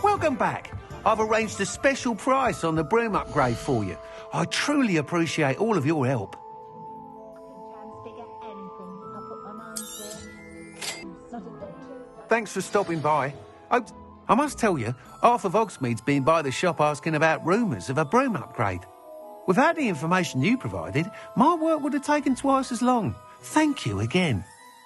Welcome back. I've arranged a special price on the broom upgrade for you. I truly appreciate all of your help. Thanks for stopping by. Oh, I must tell you, half of Hogsmeade's been by the shop asking about rumours of a broom upgrade. Without the information you provided, my work would have taken twice as long. Thank you again.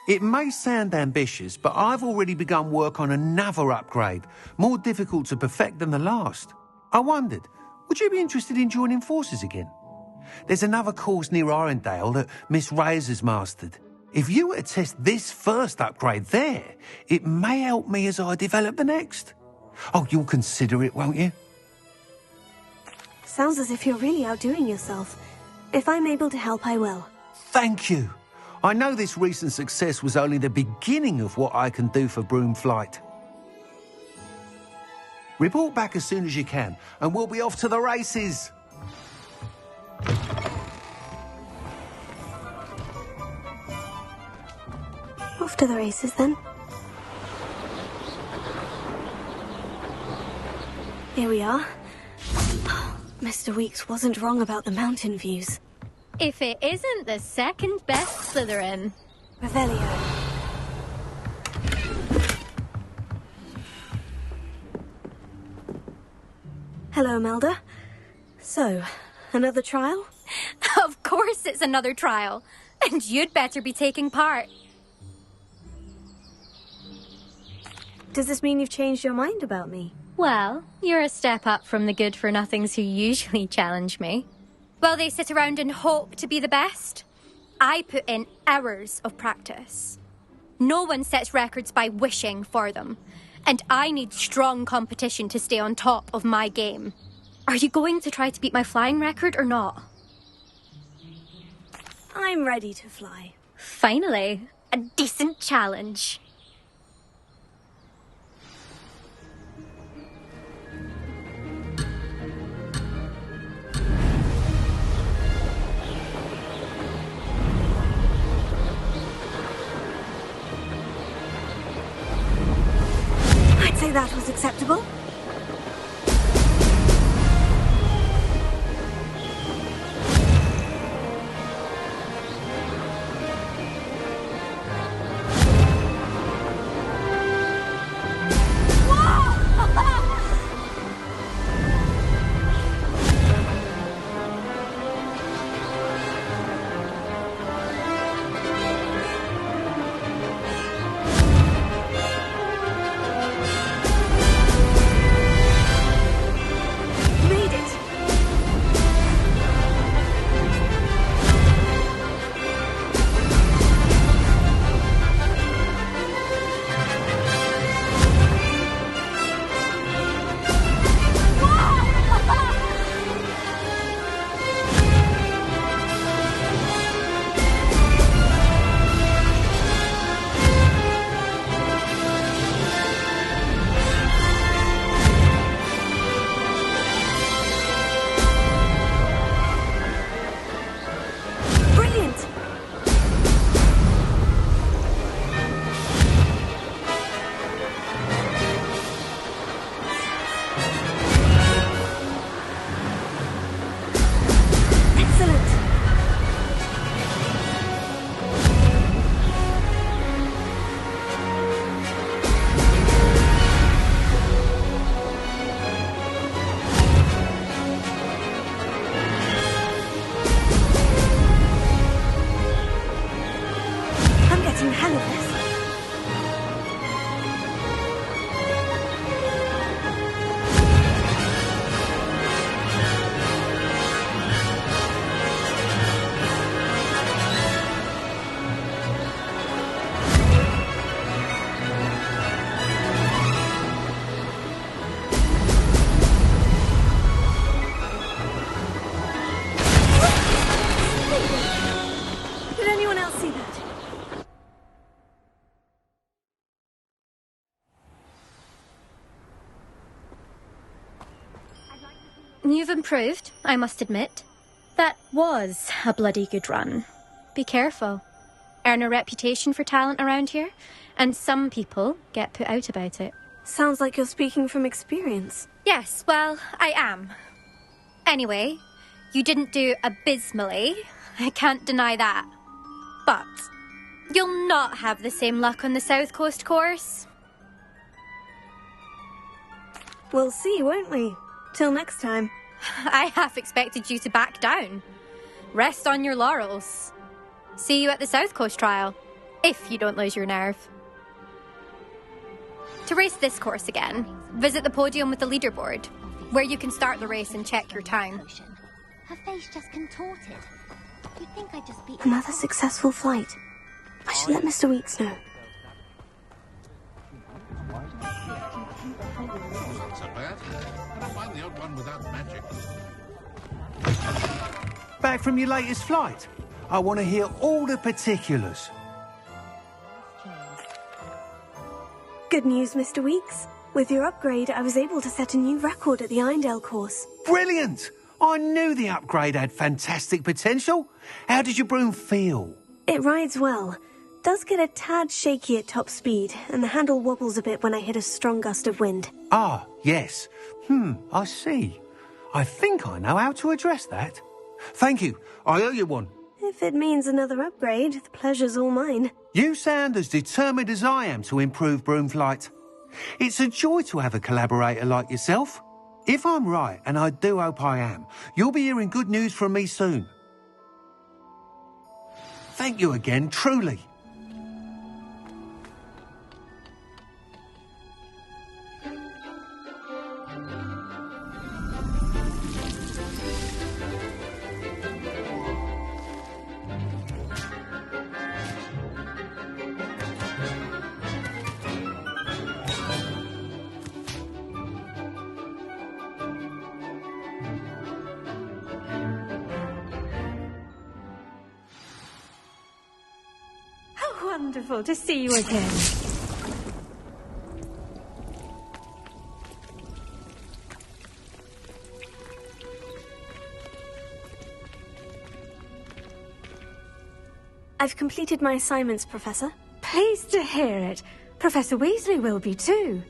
It may sound ambitious, but I've already begun work on another upgrade, more difficult to perfect than the last. I wondered, would you be interested in joining forces again? There's another course near Arendelle that Miss Reyes has mastered. If you were to test this first upgrade there, it may help me as I develop the next. Oh, you'll consider it, won't you? Sounds as if you're really outdoing yourself. If I'm able to help, I will. Thank you. I know this recent success was only the beginning of what I can do for Broomflight. Report back as soon as you can, and we'll be off to the races. Off to the races, then. Here we are. Mr. Weeks wasn't wrong about the mountain views. If it isn't the second best Slytherin. Revelio. Hello, Melda. So, another trial? Of course it's another trial. And you'd better be taking part. Does this mean you've changed your mind about me? Well, you're a step up from the good-for-nothings who usually challenge me. While they sit around and hope to be the best, I put in hours of practice. No one sets records by wishing for them, and I need strong competition to stay on top of my game. Are you going to try to beat my flying record or not? I'm ready to fly. Finally, a decent challenge. I'd say that was acceptable. You've improved, I must admit. That was a bloody good run. Be careful. Earn a reputation for talent around here, and some people get put out about it. Sounds like you're speaking from experience. Yes, well, I am. Anyway, you didn't do abysmally. I can't deny that. But you'll not have the same luck on the South Coast course. We'll see, won't we? Till next time. I half expected you to back down. Rest on your laurels. See you at the South Coast trial, if you don't lose your nerve. To race this course again, visit the podium with the leaderboard, where you can start the race and check your time. Her face just contorted. You'd think I'd just be... Another successful flight. I should let Mr. Weeks know. Not so bad. But I find the odd one without magic. Back from your latest flight? I want to hear all the particulars. Good news, Mr. Weeks. With your upgrade, I was able to set a new record at the Irondale course. Brilliant! I knew the upgrade had fantastic potential. How did your broom feel? It rides well. Does get a tad shaky at top speed, and the handle wobbles a bit when I hit a strong gust of wind. Ah, yes. I see. I think I know how to address that. Thank you. I owe you one. If it means another upgrade, the pleasure's all mine. You sound as determined as I am to improve broom flight. It's a joy to have a collaborator like yourself. If I'm right, and I do hope I am, you'll be hearing good news from me soon. Thank you again, truly. Wonderful to see you again. I've completed my assignments, Professor. Pleased to hear it. Professor Weasley will be too.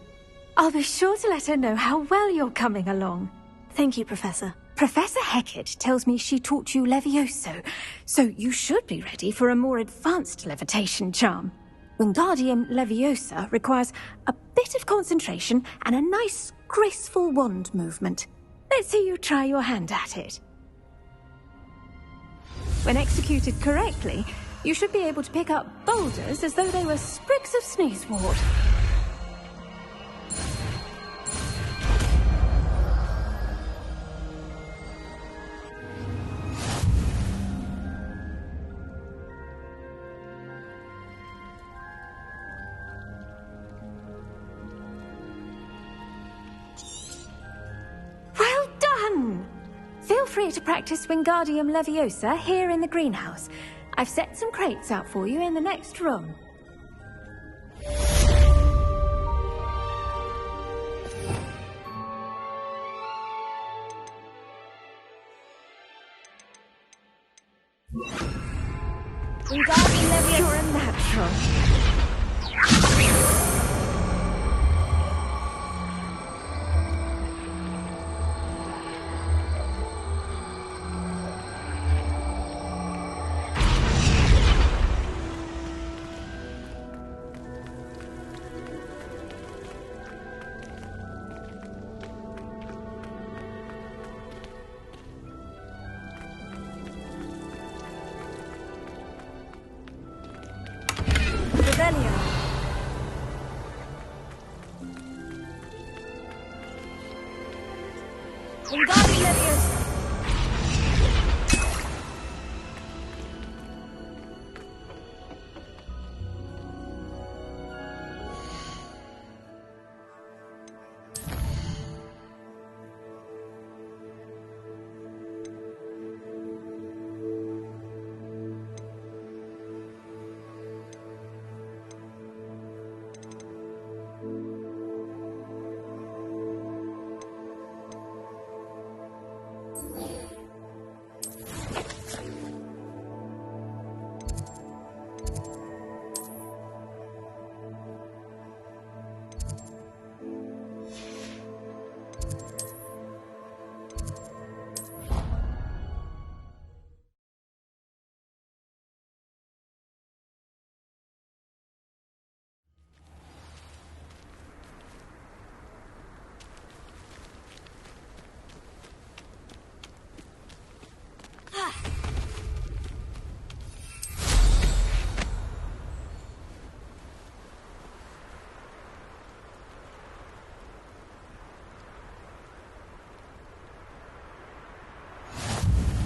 I'll be sure to let her know how well you're coming along. Thank you, Professor. Professor Hecat tells me she taught you Levioso, so you should be ready for a more advanced levitation charm. Wingardium Leviosa requires a bit of concentration and a nice, graceful wand movement. Let's see you try your hand at it. When executed correctly, you should be able to pick up boulders as though they were sprigs of sneezewort. Feel free to practice Wingardium Leviosa here in the greenhouse. I've set some crates out for you in the next room. Wingardium Leviosa, you're a natural. Wingardium Leviosa.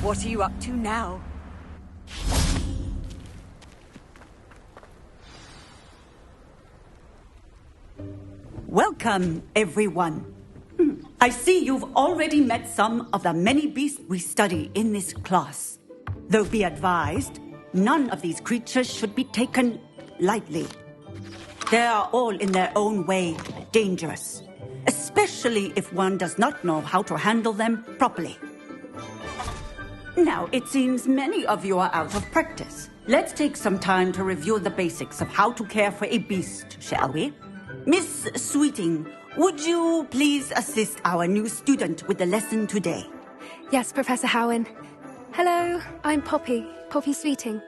What are you up to now? Welcome, everyone. I see you've already met some of the many beasts we study in this class. Though be advised, none of these creatures should be taken lightly. They are all in their own way dangerous, especially if one does not know how to handle them properly. Now, it seems many of you are out of practice. Let's take some time to review the basics of how to care for a beast, shall we? Miss Sweeting, would you please assist our new student with the lesson today? Yes, Professor Howen. Hello, I'm Poppy Sweeting.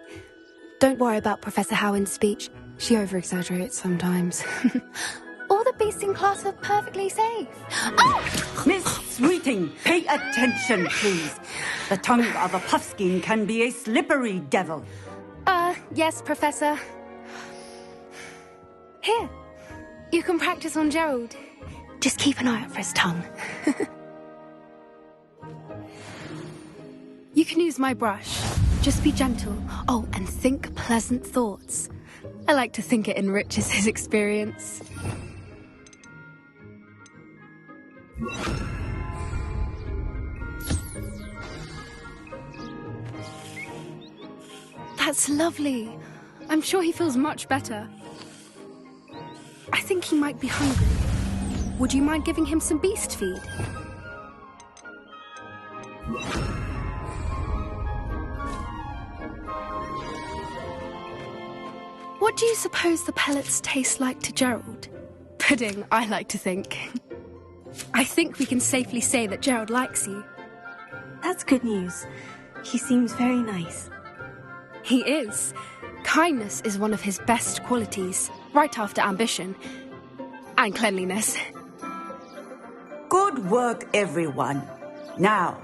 Don't worry about Professor Howen's speech. She over-exaggerates sometimes. All the beasts in class are perfectly safe. Oh! Miss Sweeting, pay attention, please. The tongue of a puffskein can be a slippery devil. Yes, Professor. Here, you can practice on Gerald. Just keep an eye out for his tongue. You can use my brush. Just be gentle. Oh, and think pleasant thoughts. I like to think it enriches his experience. That's lovely. I'm sure he feels much better. I think he might be hungry. Would you mind giving him some beast feed? What do you suppose the pellets taste like to Gerald? Pudding, I like to think. I think we can safely say that Gerald likes you. That's good news. He seems very nice. He is. Kindness is one of his best qualities, right after ambition. And cleanliness. Good work, everyone. Now,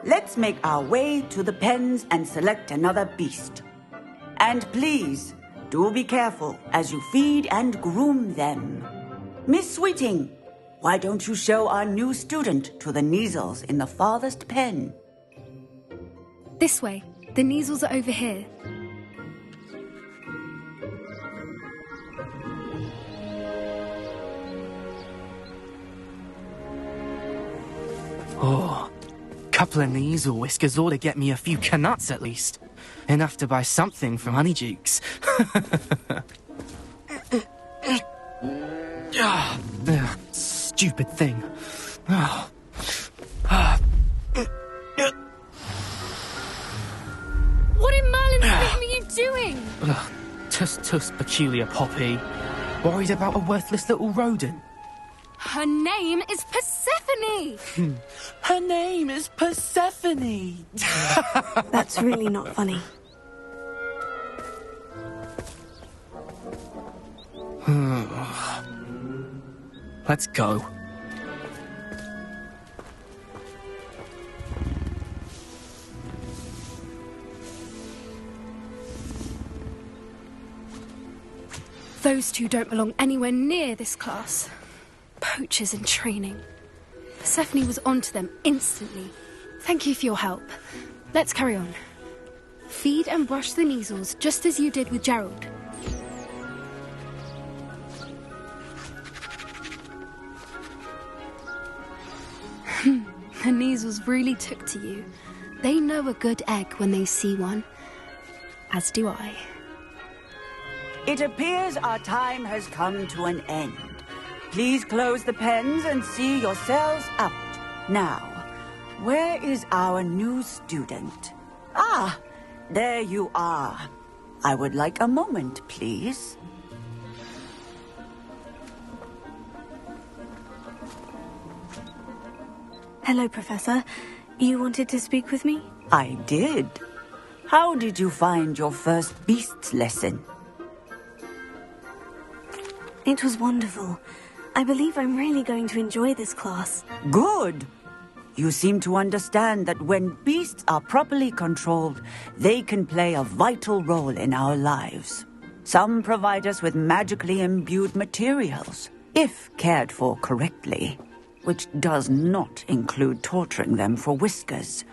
let's make our way to the pens and select another beast. And please, do be careful as you feed and groom them. Miss Sweeting, why don't you show our new student to the Neasels in the farthest pen? This way. The Neasels are over here. Oh, couple of Neasel whiskers ought to get me a few canuts at least. Enough to buy something from Honeydukes. Stupid thing. What in Merlin's name are you doing? Tuss peculiar Poppy. Worried about a worthless little rodent. Her name is Persephone! Her name is Persephone! That's really not funny. Let's go. Those two don't belong anywhere near this class. Poachers in training. Persephone was onto them instantly. Thank you for your help. Let's carry on. Feed and brush the Neasels just as you did with Gerald. The Neasels really took to you. They know a good egg when they see one. As do I. It appears our time has come to an end. Please close the pens and see yourselves out. Now, where is our new student? Ah, there you are. I would like a moment, please. Hello, Professor. You wanted to speak with me? I did. How did you find your first beasts lesson? It was wonderful. I believe I'm really going to enjoy this class. Good. You seem to understand that when beasts are properly controlled, they can play a vital role in our lives. Some provide us with magically imbued materials, if cared for correctly, which does not include torturing them for whiskers.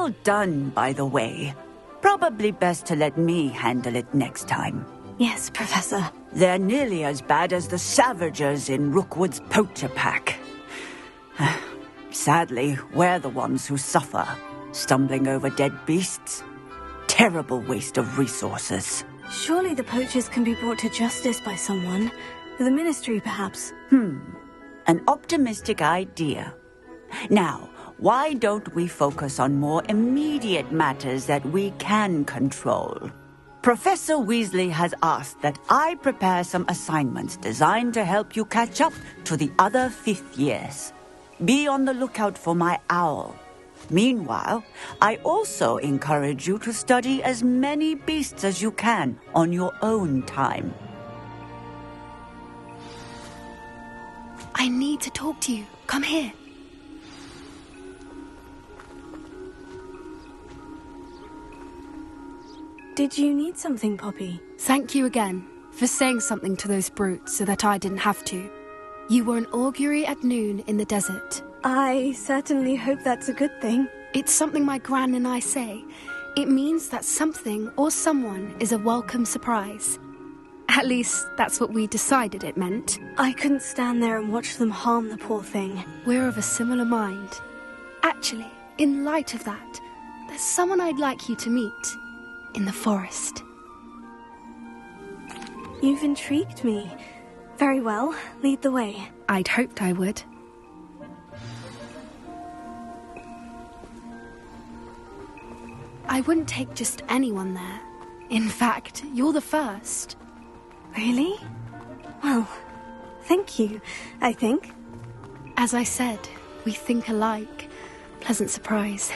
Well done, by the way. Probably best to let me handle it next time. Yes, Professor. They're nearly as bad as the Savagers in Rookwood's poacher pack. Sadly, we're the ones who suffer, stumbling over dead beasts. Terrible waste of resources. Surely the poachers can be brought to justice by someone. The Ministry, perhaps. An optimistic idea. Now, why don't we focus on more immediate matters that we can control? Professor Weasley has asked that I prepare some assignments designed to help you catch up to the other 5th years. Be on the lookout for my owl. Meanwhile, I also encourage you to study as many beasts as you can on your own time. I need to talk to you. Come here. Did you need something, Poppy? Thank you again for saying something to those brutes so that I didn't have to. You were an augury at noon in the desert. I certainly hope that's a good thing. It's something my gran and I say. It means that something or someone is a welcome surprise. At least, that's what we decided it meant. I couldn't stand there and watch them harm the poor thing. We're of a similar mind. Actually, in light of that, there's someone I'd like you to meet. In the forest. You've intrigued me. Very well, lead the way. I'd hoped I would. I wouldn't take just anyone there. In fact, you're the first. Really? Well, thank you, I think. As I said, we think alike. Pleasant surprise.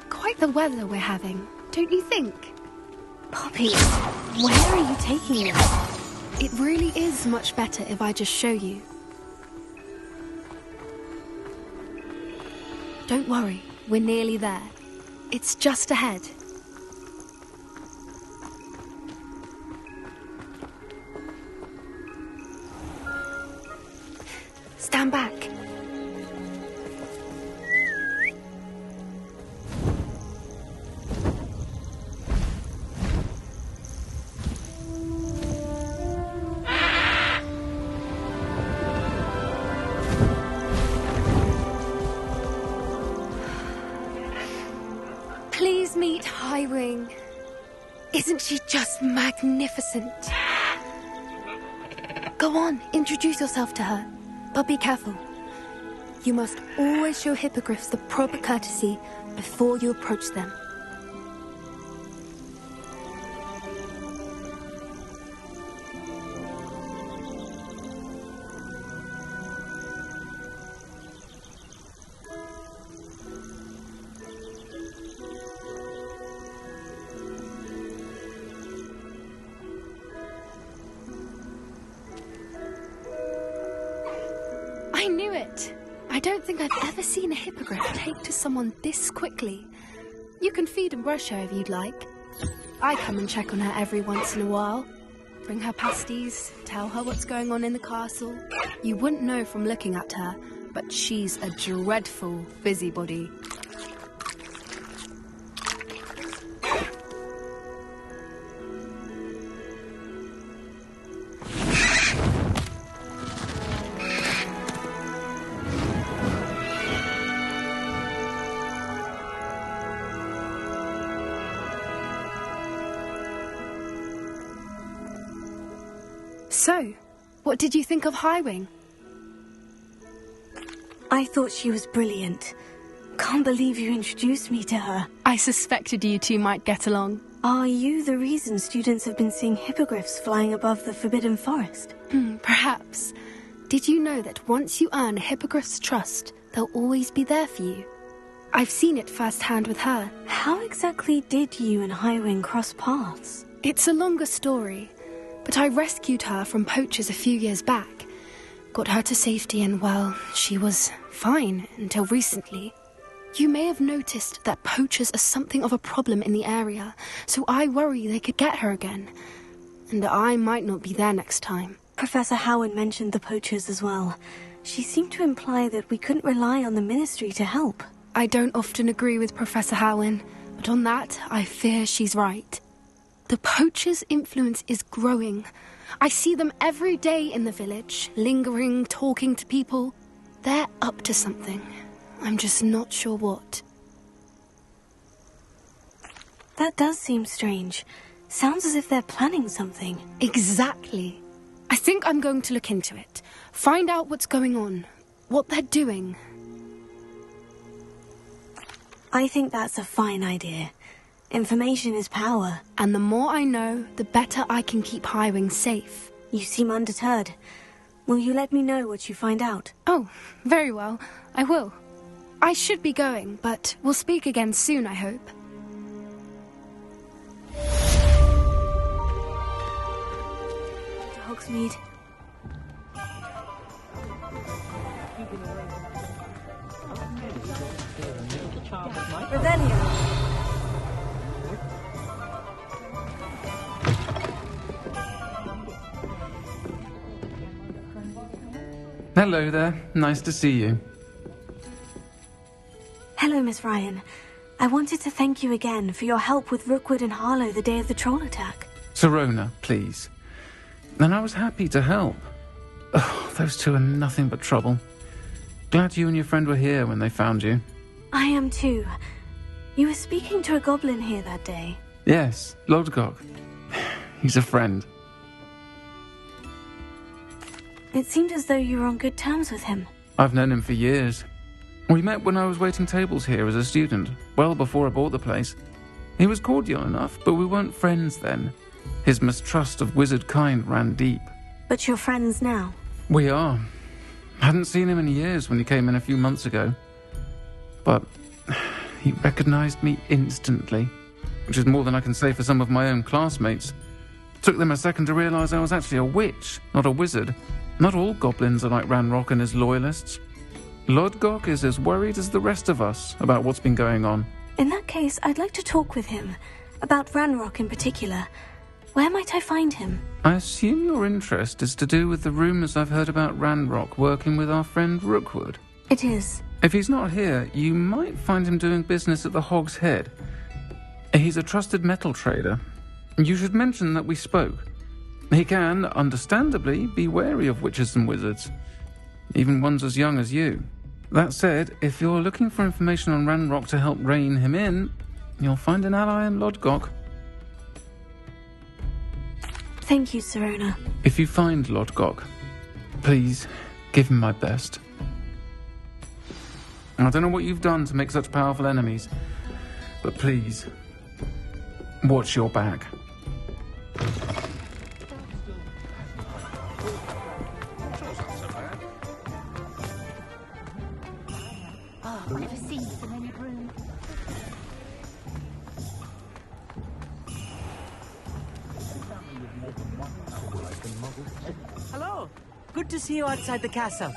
Quite the weather we're having, don't you think? Poppy, where are you taking me? It really is much better if I just show you. Don't worry, we're nearly there. It's just ahead. Stand back. Please meet Highwing. Isn't she just magnificent? Go on, introduce yourself to her. But be careful. You must always show hippogriffs the proper courtesy before you approach them. I knew it! I don't think I've ever seen a hippogriff take to someone this quickly. You can feed and brush her if you'd like. I come and check on her every once in a while. Bring her pasties, tell her what's going on in the castle. You wouldn't know from looking at her, but she's a dreadful busybody. So, what did you think of Highwing? I thought she was brilliant. Can't believe you introduced me to her. I suspected you two might get along. Are you the reason students have been seeing hippogriffs flying above the Forbidden Forest? Perhaps. Did you know that once you earn a hippogriff's trust, they'll always be there for you? I've seen it firsthand with her. How exactly did you and Highwing cross paths? It's a longer story, but I rescued her from poachers a few years back. Got her to safety and, well, she was fine until recently. You may have noticed that poachers are something of a problem in the area, so I worry they could get her again. And I might not be there next time. Professor Howard mentioned the poachers as well. She seemed to imply that we couldn't rely on the Ministry to help. I don't often agree with Professor Howin, but on that, I fear she's right. The poachers' influence is growing. I see them every day in the village, lingering, talking to people. They're up to something. I'm just not sure what. That does seem strange. Sounds as if they're planning something. Exactly. I think I'm going to look into it. Find out what's going on. What they're doing. I think that's a fine idea. Information is power. And the more I know, the better I can keep Highwing safe. You seem undeterred. Will you let me know what you find out? Oh, very well. I will. I should be going, but we'll speak again soon, I hope. To Hogsmeade. Revelio. Hello there. Nice to see you. Hello, Miss Ryan. I wanted to thank you again for your help with Rookwood and Harlow the day of the troll attack. Sirona, please. And I was happy to help. Oh, those two are nothing but trouble. Glad you and your friend were here when they found you. I am too. You were speaking to a goblin here that day. Yes, Lodgok. He's a friend. It seemed as though you were on good terms with him. I've known him for years. We met when I was waiting tables here as a student, well before I bought the place. He was cordial enough, but we weren't friends then. His mistrust of wizard kind ran deep. But you're friends now? We are. Hadn't seen him in years when he came in a few months ago. But he recognized me instantly, which is more than I can say for some of my own classmates. Took them a second to realize I was actually a witch, not a wizard. Not all goblins are like Ranrock and his loyalists. Lodgok is as worried as the rest of us about what's been going on. In that case, I'd like to talk with him. About Ranrock in particular. Where might I find him? I assume your interest is to do with the rumors I've heard about Ranrock working with our friend Rookwood. It is. If he's not here, you might find him doing business at the Hog's Head. He's a trusted metal trader. You should mention that we spoke. He can, understandably, be wary of witches and wizards, even ones as young as you. That said, if you're looking for information on Ranrock to help rein him in, you'll find an ally in Lodgok. Thank you, Sirona. If you find Lodgok, please give him my best. I don't know what you've done to make such powerful enemies, but please, watch your back. Never seen so many brooms. Hello. Good to see you outside the castle.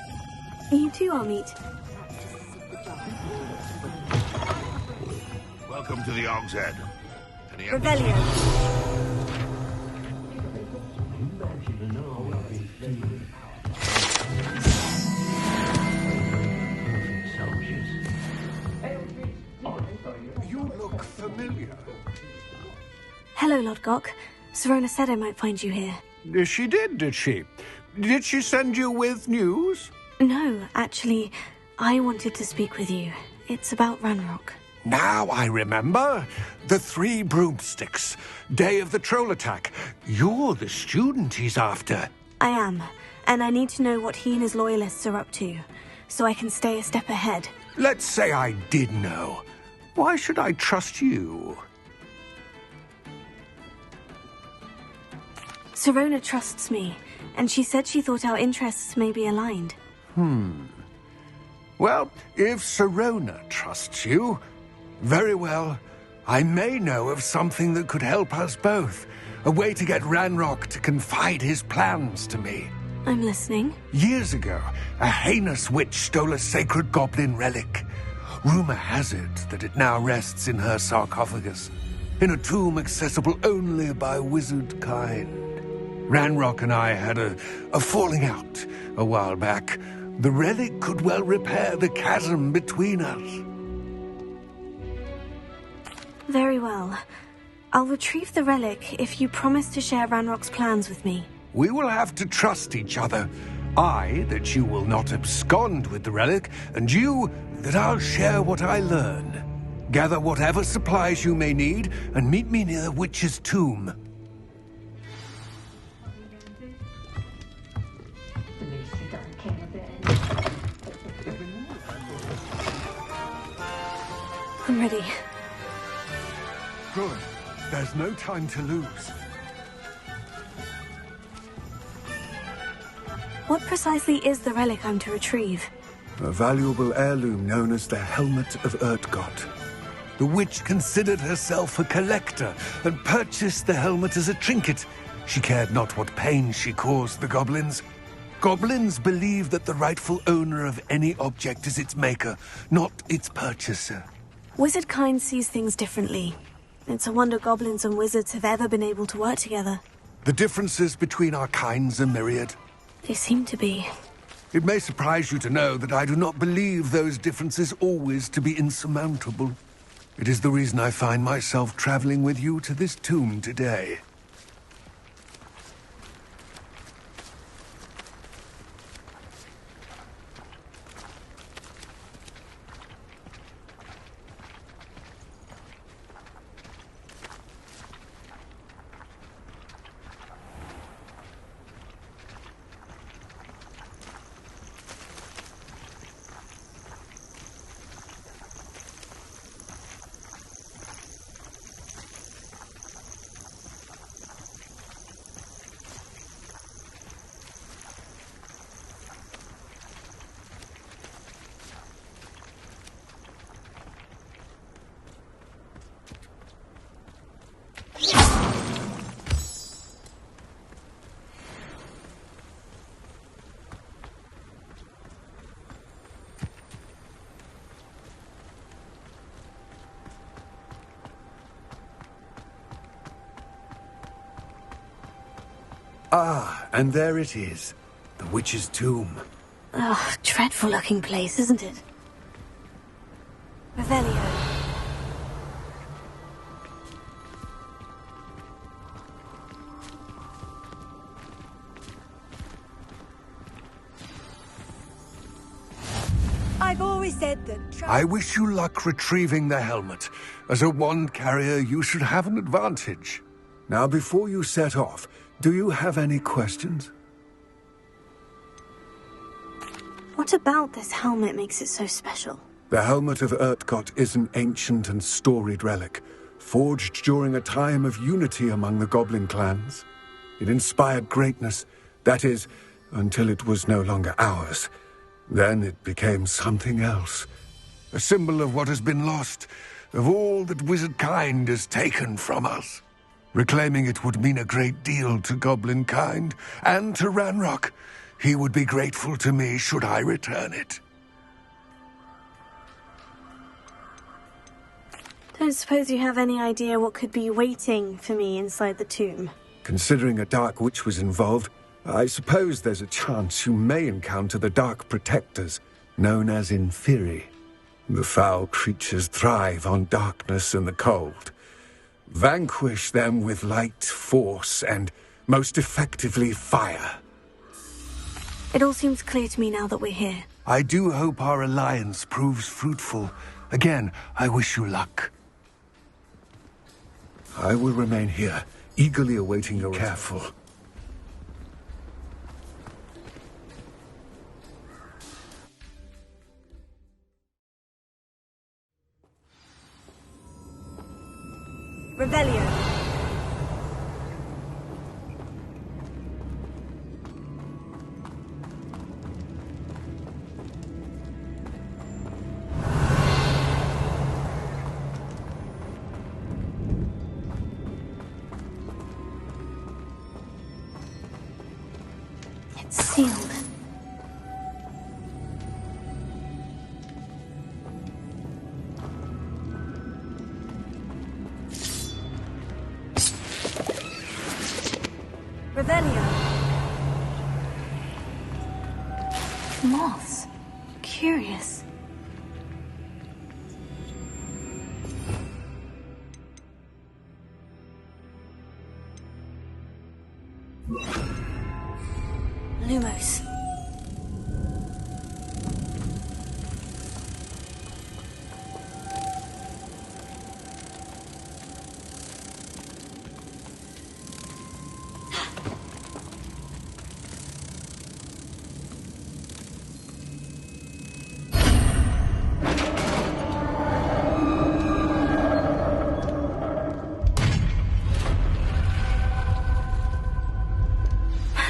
You too, Hogsmeade. Welcome to the Hog's Head. Any Revelio. You look familiar. Hello, Lodgok. Sirona said I might find you here. She did she? Did she send you with news? No, actually, I wanted to speak with you. It's about Ranrock. Now I remember. The 3 broomsticks. Day of the troll attack. You're the student he's after. I am, and I need to know what he and his loyalists are up to, so I can stay a step ahead. Let's say I did know. Why should I trust you? Sirona trusts me, and she said she thought our interests may be aligned. Well, if Sirona trusts you, very well. I may know of something that could help us both. A way to get Ranrock to confide his plans to me. I'm listening. Years ago, a heinous witch stole a sacred goblin relic. Rumor has it that it now rests in her sarcophagus, in a tomb accessible only by wizard kind. Ranrock and I had a falling out a while back. The relic could well repair the chasm between us. Very well. I'll retrieve the relic if you promise to share Ranrock's plans with me. We will have to trust each other. I, that you will not abscond with the relic, and you, that I'll share what I learn. Gather whatever supplies you may need, and meet me near the witch's tomb. I'm ready. Good. There's no time to lose. What precisely is the relic I'm to retrieve? A valuable heirloom known as the Helmet of Urtgott. The witch considered herself a collector and purchased the helmet as a trinket. She cared not what pain she caused the goblins. Goblins believe that the rightful owner of any object is its maker, not its purchaser. Wizard kind sees things differently. It's a wonder goblins and wizards have ever been able to work together. The differences between our kinds are myriad. They seem to be. It may surprise you to know that I do not believe those differences always to be insurmountable. It is the reason I find myself traveling with you to this tomb today. Ah, and there it is. The witch's tomb. Ugh, dreadful looking place, isn't it? Revelio. I've always said that... I wish you luck retrieving the helmet. As a wand carrier, you should have an advantage. Now, before you set off, do you have any questions? What about this helmet makes it so special? The Helmet of Urtgott is an ancient and storied relic, forged during a time of unity among the goblin clans. It inspired greatness, that is, until it was no longer ours. Then it became something else. A symbol of what has been lost, of all that wizard kind has taken from us. Reclaiming it would mean a great deal to goblin kind, and to Ranrock. He would be grateful to me should I return it. Don't suppose you have any idea what could be waiting for me inside the tomb? Considering a dark witch was involved, I suppose there's a chance you may encounter the Dark Protectors, known as Inferi. The foul creatures thrive on darkness and the cold. Vanquish them with light, force, and, most effectively, fire. It all seems clear to me now that we're here. I do hope our alliance proves fruitful. Again, I wish you luck. I will remain here, eagerly awaiting your return. Careful. Revelio. It's sealed. Revelio. Moths. Curious. Lumos.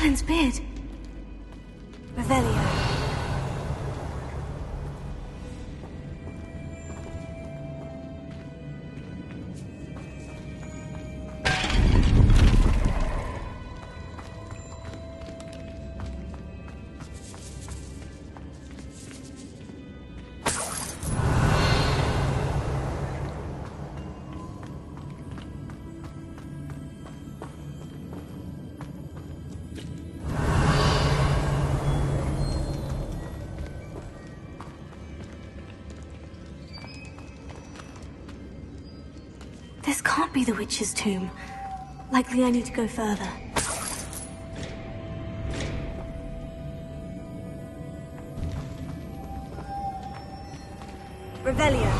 Merlin's beard. Revelio. This can't be the witch's tomb. Likely I need to go further. Revelio.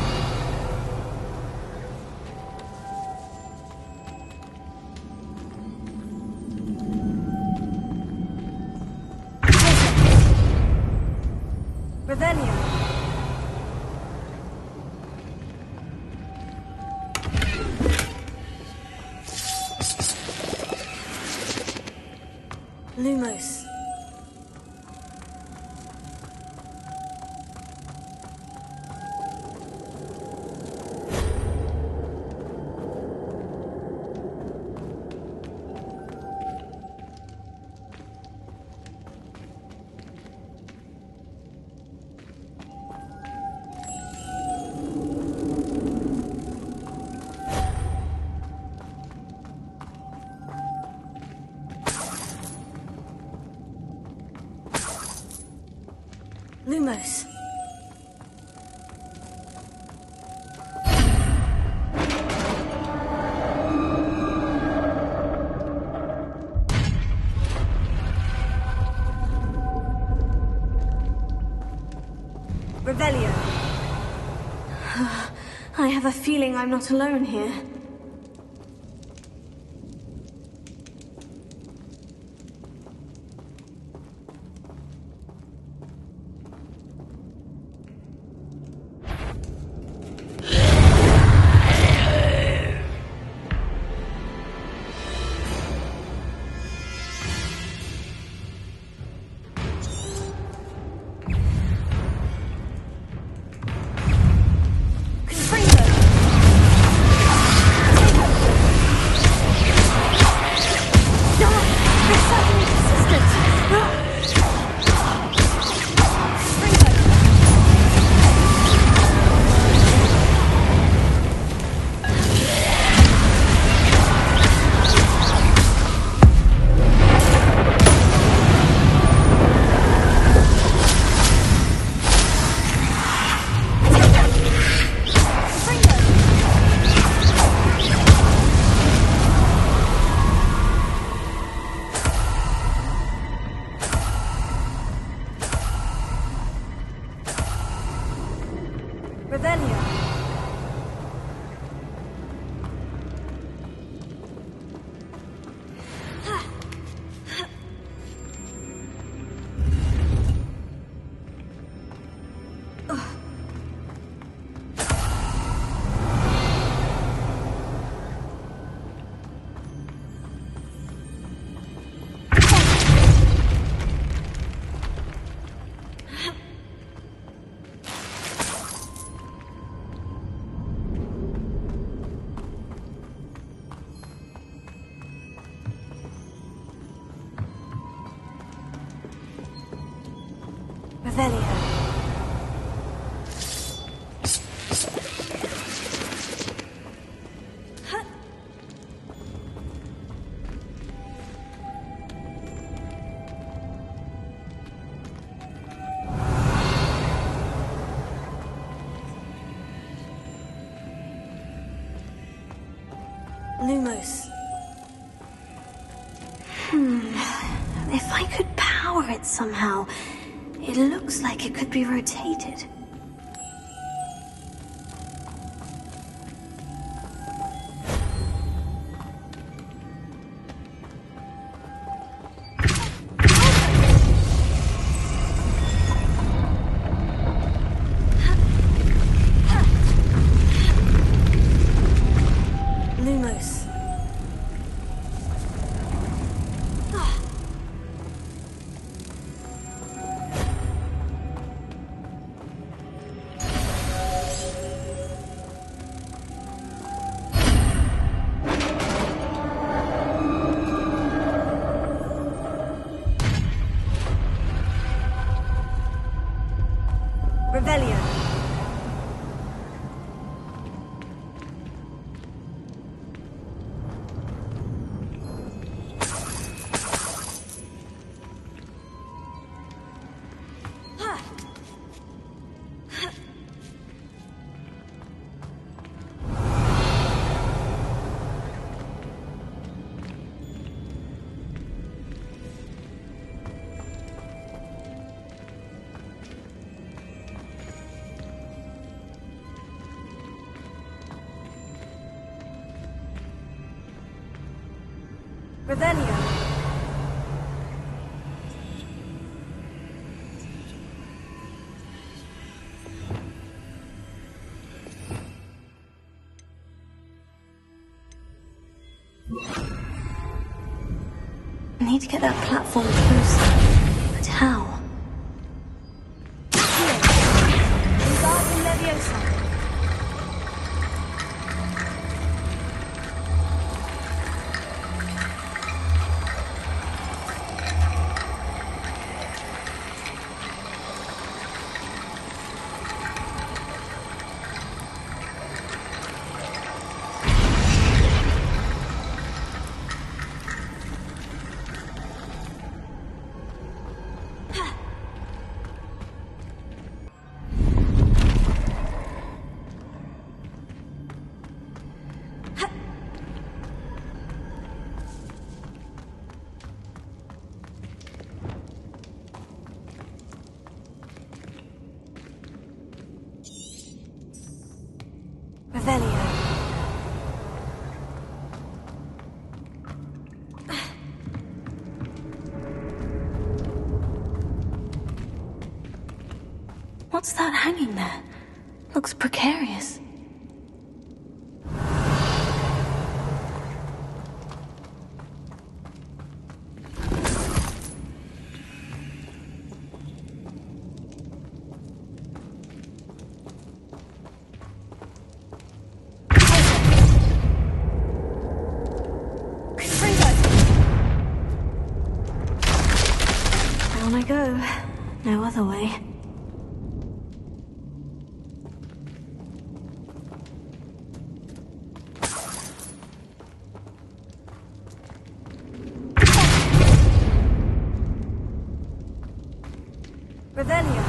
Revelio. Lumos. Lumos. Revelio. I have a feeling I'm not alone here. Lumos. If I could power it somehow, it looks like it could be rotated. Lumos. Revelio. Revelio. I need to get that platform closer. But how? Here. Diagon Alley. Revelio. What's that hanging there? Looks precarious. Down I go. No other way. Revelio.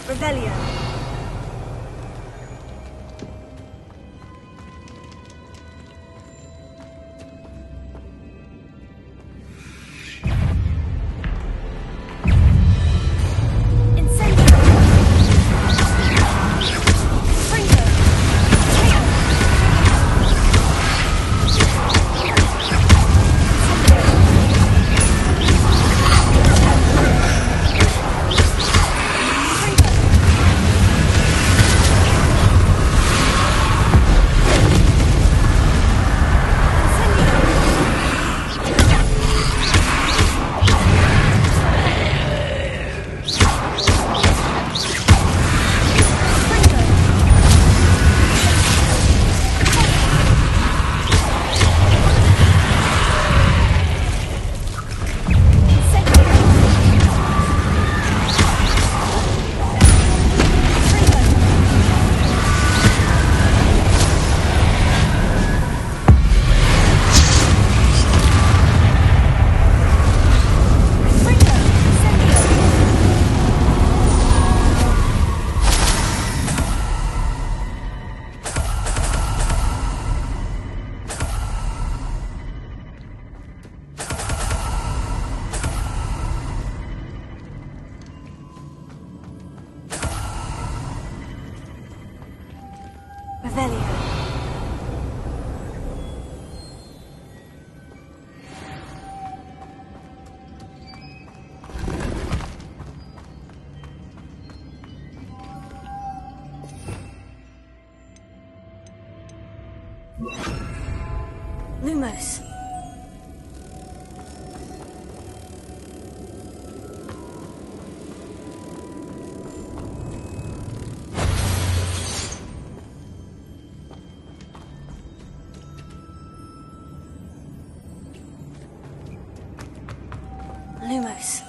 Revelio. Revelio. Lumos. Lumos.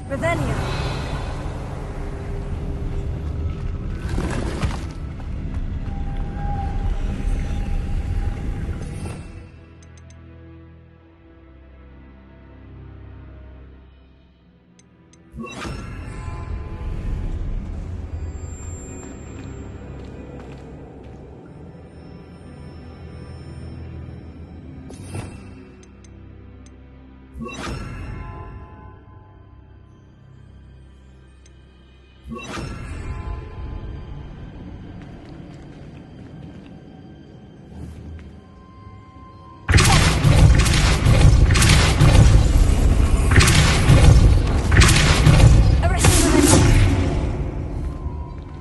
Revelio.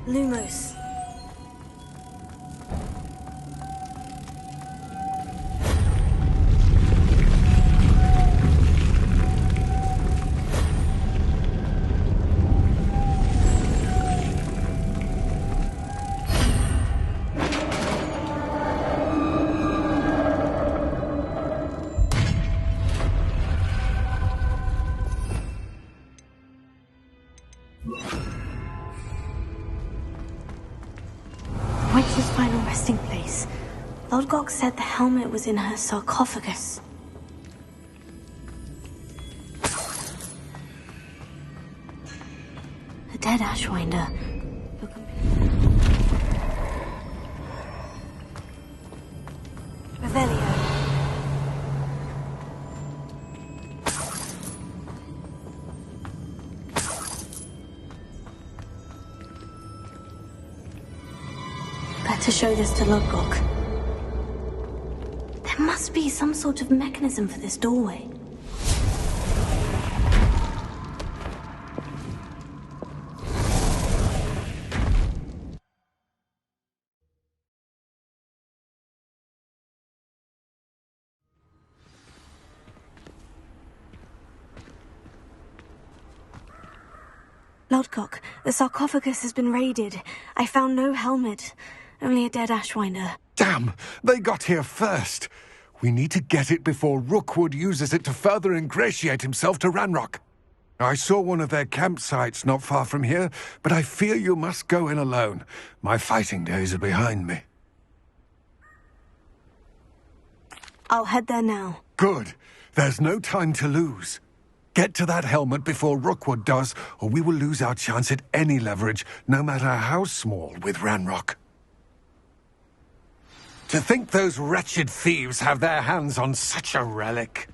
Lumos. Witch's final resting place. Lodgok said the helmet was in her sarcophagus. A dead Ashwinder. Revelio. To show this to Lodgok. There must be some sort of mechanism for this doorway. Lodgok, the sarcophagus has been raided. I found no helmet. Only a dead Ashwinder. Damn! They got here first. We need to get it before Rookwood uses it to further ingratiate himself to Ranrock. I saw one of their campsites not far from here, but I fear you must go in alone. My fighting days are behind me. I'll head there now. Good. There's no time to lose. Get to that helmet before Rookwood does, or we will lose our chance at any leverage, no matter how small, with Ranrock. To think those wretched thieves have their hands on such a relic.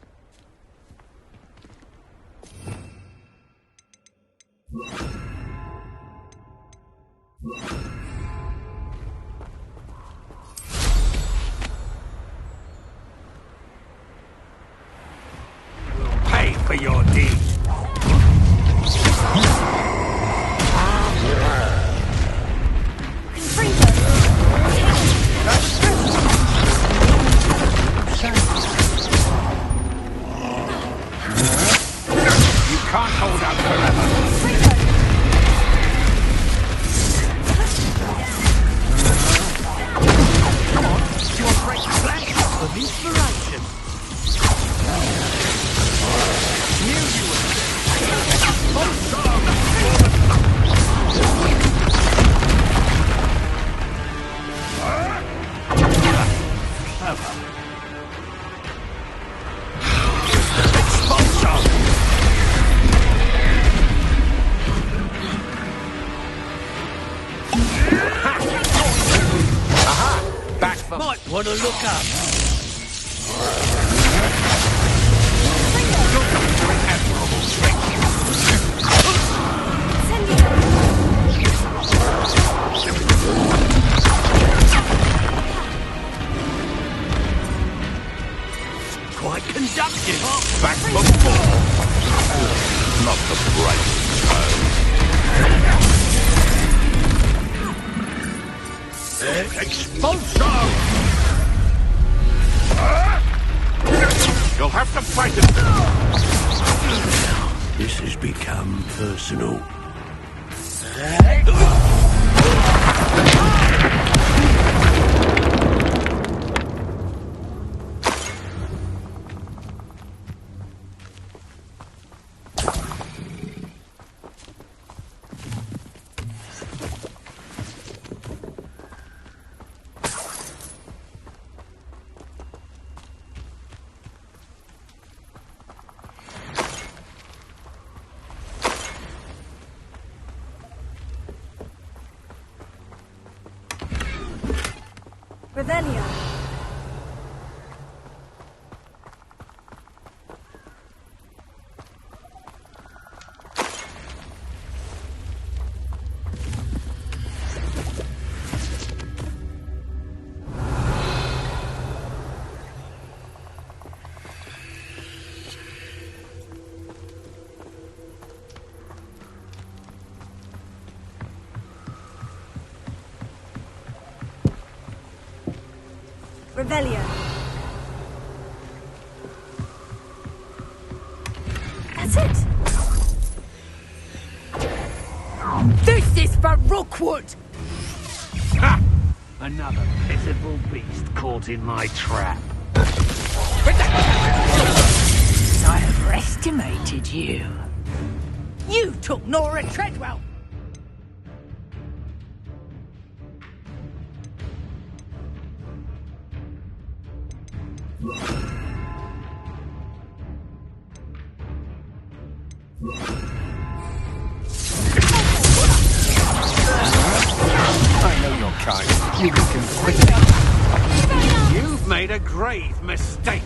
Pay for your deed. Can't hold out forever. Come on, do you want to break the flank? For inspiration. Knew you would Want to look up? Quite conductive. Back before. Not the brightest tone. Expulsion! You'll have to fight it. This has become personal. Revelio. Revelio. That's it. This is for Rookwood! Ha! Another pitiful beast caught in my trap. I overestimated you. You took Nora Treadwell! I know your kind. You can quickly. You've made a grave mistake.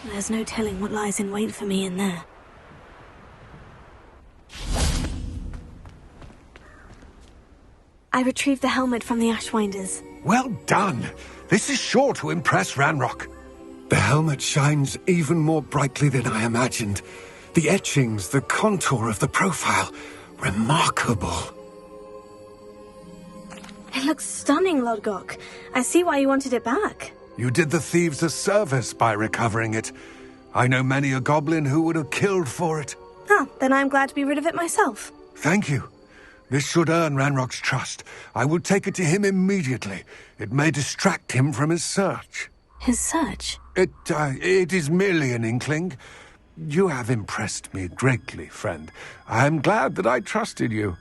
There's no telling what lies in wait for me in there. I retrieved the helmet from the Ashwinders. Well done. This is sure to impress Ranrock. The helmet shines even more brightly than I imagined. The etchings, the contour of the profile. Remarkable. It looks stunning, Lodgok. I see why you wanted it back. You did the thieves a service by recovering it. I know many a goblin who would have killed for it. Ah, then I'm glad to be rid of it myself. Thank you. This should earn Ranrock's trust. I will take it to him immediately. It may distract him from his search. His search? It is merely an inkling. You have impressed me greatly, friend. I am glad that I trusted you.